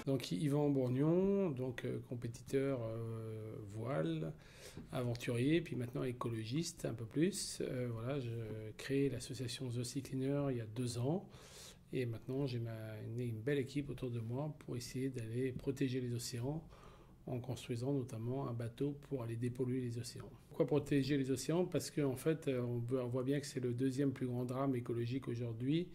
Donc Yvan Bourgnon, donc compétiteur voile, aventurier, puis maintenant écologiste un peu plus. Voilà, je crée l'association The Sea Cleaner il y a 2 ans. Et maintenant, j'ai une belle équipe autour de moi pour essayer d'aller protéger les océans en construisant notamment un bateau pour aller dépolluer les océans. Pourquoi protéger les océans? Parce qu'en fait, on voit bien que c'est le 2e plus grand drame écologique aujourd'hui,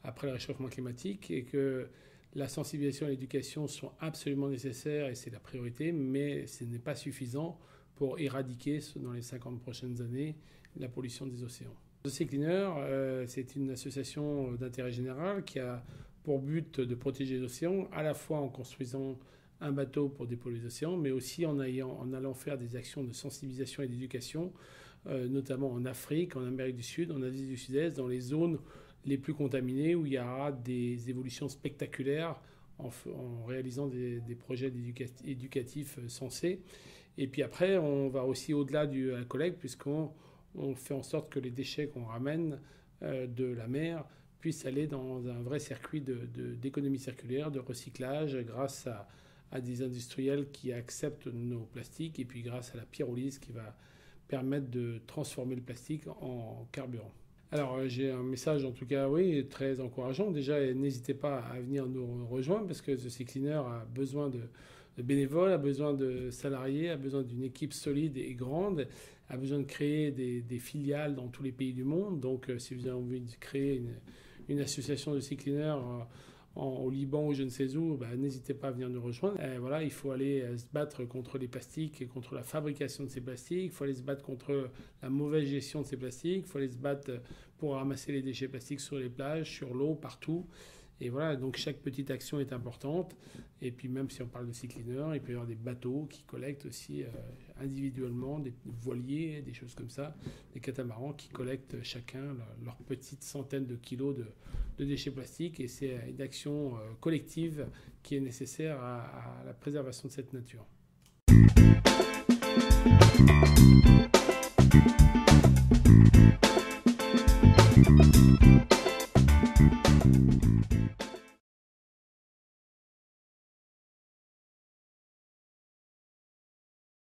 après le réchauffement climatique, et que la sensibilisation et l'éducation sont absolument nécessaires et c'est la priorité, mais ce n'est pas suffisant pour éradiquer dans les 50 prochaines années la pollution des océans. The Sea Cleaner, c'est une association d'intérêt général qui a pour but de protéger les océans, à la fois en construisant un bateau pour dépolluer les océans, mais aussi en allant faire des actions de sensibilisation et d'éducation, notamment en Afrique, en Amérique du Sud, en Asie du Sud-Est, dans les zones les plus contaminées où il y aura des évolutions spectaculaires en réalisant des projets éducatifs sensés. Et puis après, on va aussi au-delà de la collecte puisqu'on fait en sorte que les déchets qu'on ramène de la mer puissent aller dans un vrai circuit d'économie circulaire, de recyclage, grâce à des industriels qui acceptent nos plastiques et puis grâce à la pyrolyse qui va permettre de transformer le plastique en carburant. Alors j'ai un message en tout cas, oui, très encourageant. Déjà, n'hésitez pas à venir nous rejoindre parce que The Sea Cleaner a besoin de bénévoles, a besoin de salariés, a besoin d'une équipe solide et grande, a besoin de créer des filiales dans tous les pays du monde. Donc si vous avez envie de créer une association de Sea Cleaner au Liban ou je ne sais où, n'hésitez pas à venir nous rejoindre. Voilà, il faut aller se battre contre les plastiques et contre la fabrication de ces plastiques. Il faut aller se battre contre la mauvaise gestion de ces plastiques. Il faut aller se battre pour ramasser les déchets plastiques sur les plages, sur l'eau, partout. Et voilà, donc chaque petite action est importante. Et puis même si on parle de Sea Cleaner, il peut y avoir des bateaux qui collectent aussi individuellement, des voiliers, des choses comme ça, des catamarans qui collectent chacun leur petite centaine de kilos de déchets plastiques. Et c'est une action collective qui est nécessaire à la préservation de cette nature.